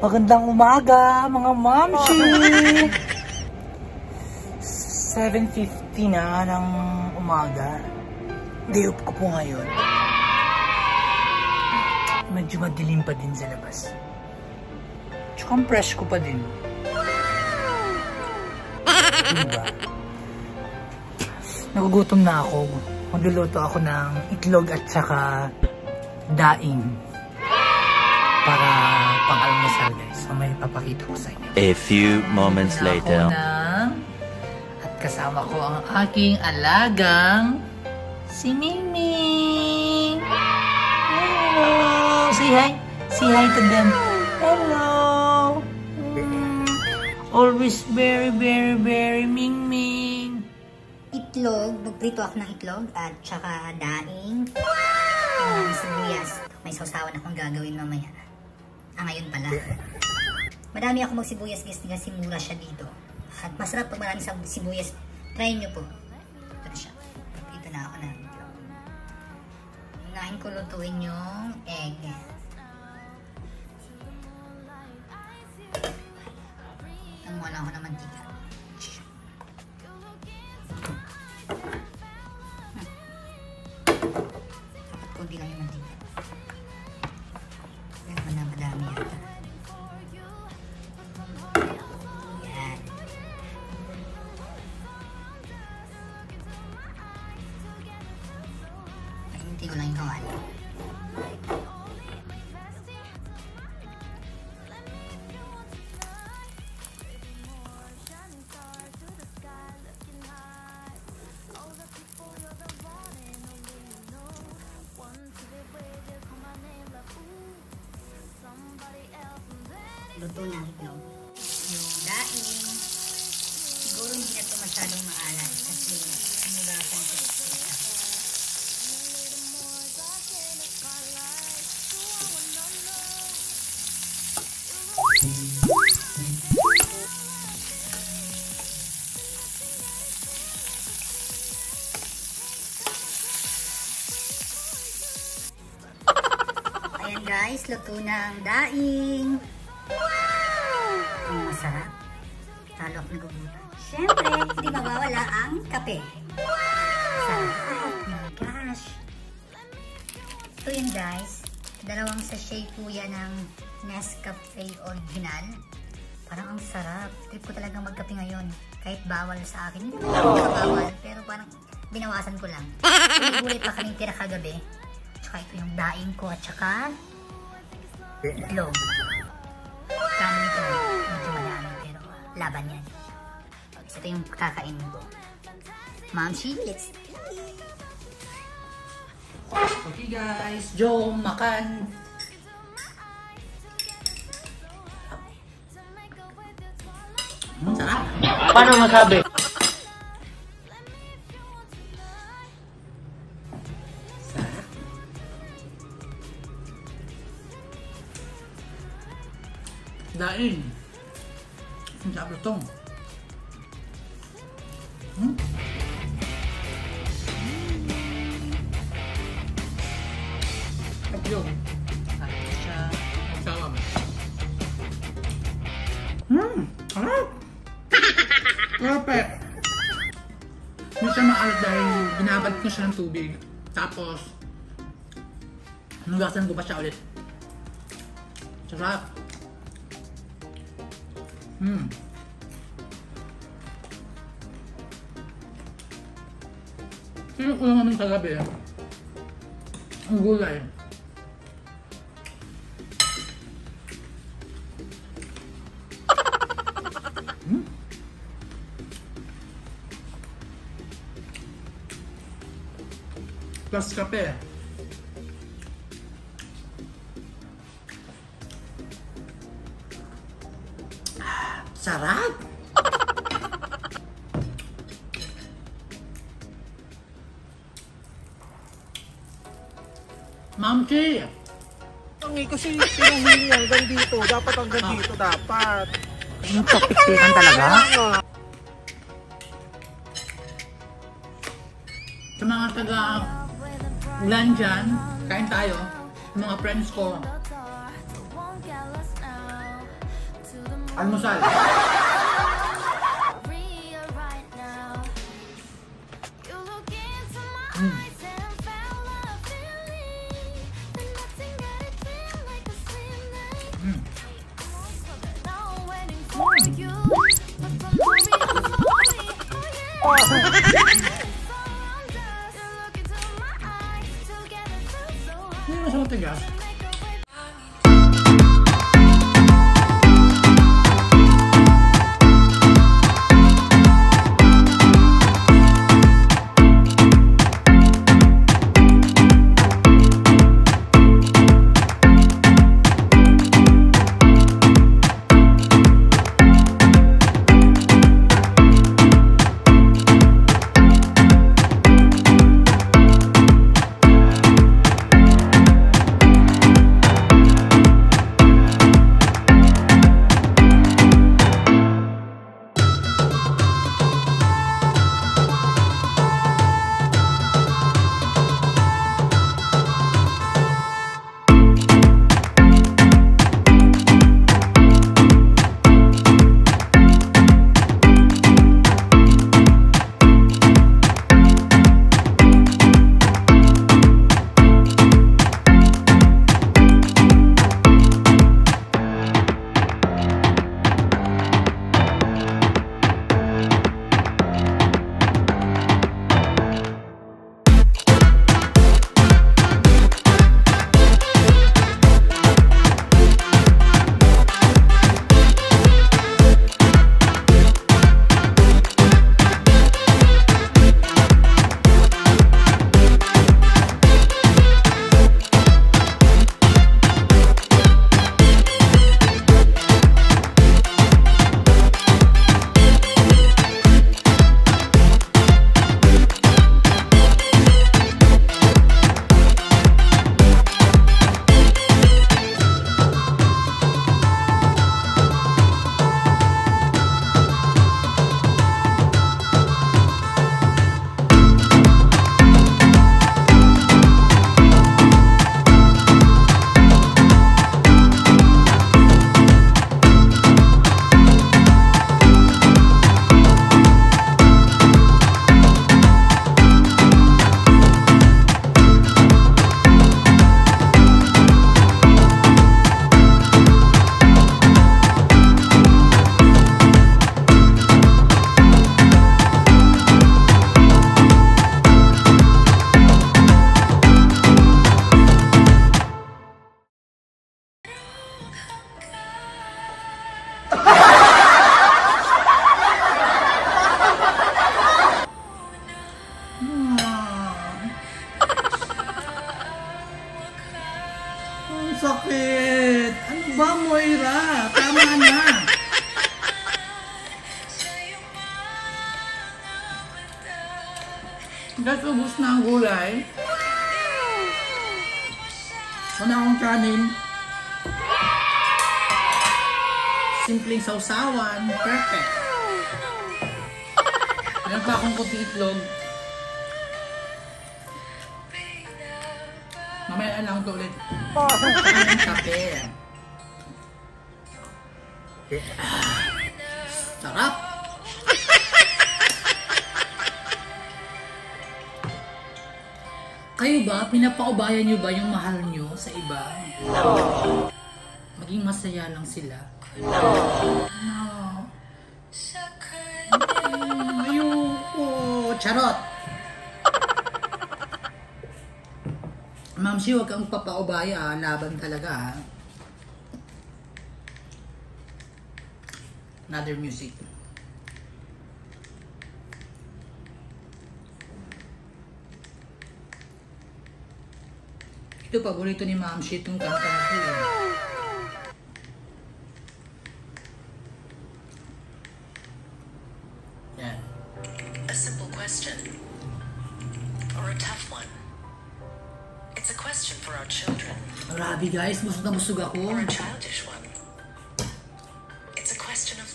Magandang umaga, mga mamsi! 7:50 na ng umaga. Day off ko po ngayon. Medyo madilim pa din sa labas. Tsaka ang fresh ko pa din. Diba? Nagugutom na ako. Magluluto ako ng itlog at saka daing. Para pang-almusal, guys. So, may papakita ko sa inyo. A few moments later. At kasama ko ang aking alagang si Mingming. Hello! Say hi. Say hi to them. Hello! Always very, very, very Mingming. Itlog. Magprito ako ng itlog at saka daing. Sibuyas. May sausawan akong gagawin mamaya. Ngayon pala. Madami ako magsibuyas guys kasi mura siya dito. At masarap pag marami sibuyas. Try nyo po. Ito na siya. Ito na ako na. Unahin ko lutuin yung egg. Namuha lang ako ng mantika. Kunti lang yung mantika. Madami yata. Yan. Pahinti ko lang yung kawali. Luto na itlog. Yung daing. Siguro hindi na ito masyadong maalat kasi hinugasan ko ito. Ayan guys, luto na ang daing. Ang masarap. Talo ako nagugutan. Siyempre, hindi mawawala ang kape. Sarap. Oh my gosh. Ito yun guys. Dalawang sachet po yan ng Nescafe Original. Parang ang sarap. Trip ko talagang magkape ngayon. Kahit bawal sa akin. Hindi naman bawal. Pero parang binawasan ko lang. Ulit pa kaming tira kagabi. Tsaka ito yung daing ko at tsaka itlog. Kano nito, medyo madami pero laban yan. So ito yung kakainin ko. Mamsi, let's eat! Okay guys, Joe, makan! Sarap! Paano masabi? Daing. Ang sarap itong. Itlog. Ayun siya. Magsawam. Sarap! Perfect! Hindi siya maalat dahil binabad ko siya ng tubig. Tapos, nugasan ko pa siya ulit. Sarap! Sino ko naman sa gabi ang gulay. Plus kape. Sarap! Mamsi! Kasi pinahili hanggang dito. Dapat hanggang dito dapat. Yung topik-tikan talaga. Sa mga taga-ulan dyan, kain tayo. Mga friends ko. Almusal. Hindi masama tigas. Sakit! Ano ba, Moira? Tama na! Guys, ubus na ang gulay. Wala akong kanin. Simpleng sausawan. Perfect. Meron pa akong kunti itlog. Mamaya lang ito ulit. Ang kape. Sarap! Kayo ba, pinapaubayan nyo ba yung mahal nyo sa iba? Maging masaya lang sila. No. Ayoko. Charot! Ma'am, huwag kang papaubaya, laban talaga. Another music. Ito, paborito ni Ma'am Shi itong kanta na ito. Yan. A simple question. Or a tough one. It's a question for our children. Grabe guys, busog na busog ako. Or a childish one. It's a question of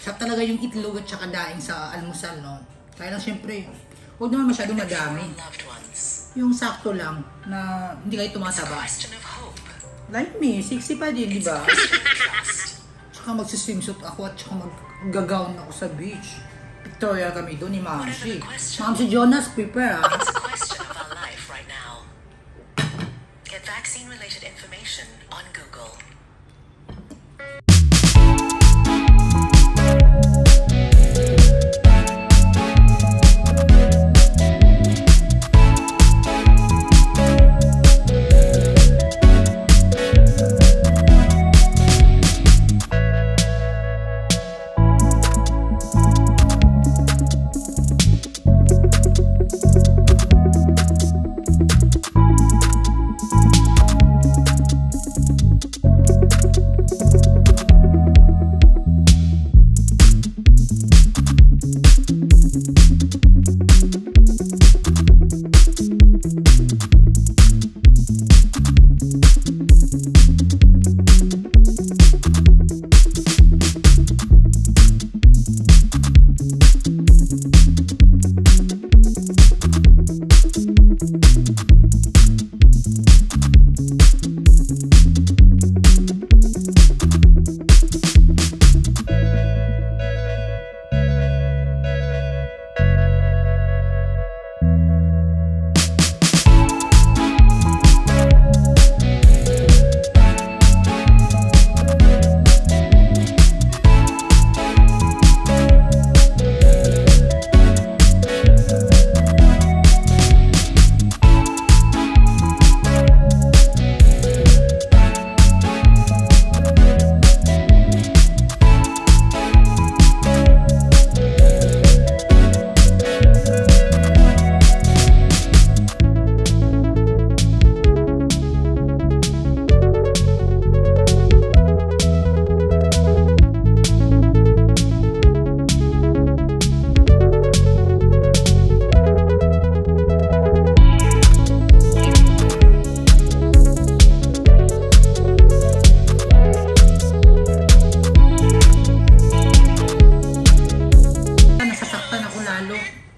Sarap talaga yung itlog at saka daing sa almusal, no? Kaya lang syempre, huwag naman masyadong madami. Loved ones. Yung sakto lang na hindi kayo It's a tumataba. question of hope. Like me, 60 pa din, di ba? Trust. Tsaka magsiswimsuit ako at tsaka mag-gown ako sa beach. Victoria kami doon ni Mamsi. Mamsi Jonas, prepare ah. It's a question of our life right now. Get vaccine-related information on Google.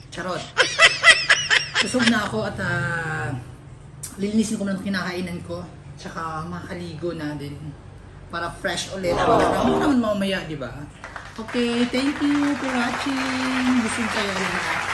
Charot. Busog na ako at lilinisin ko lang kinakainan ko. Tsaka makaligo na din. Para fresh ulit. Para naman mamaya, di ba? Okay, thank you for watching. Busog kayo lahat.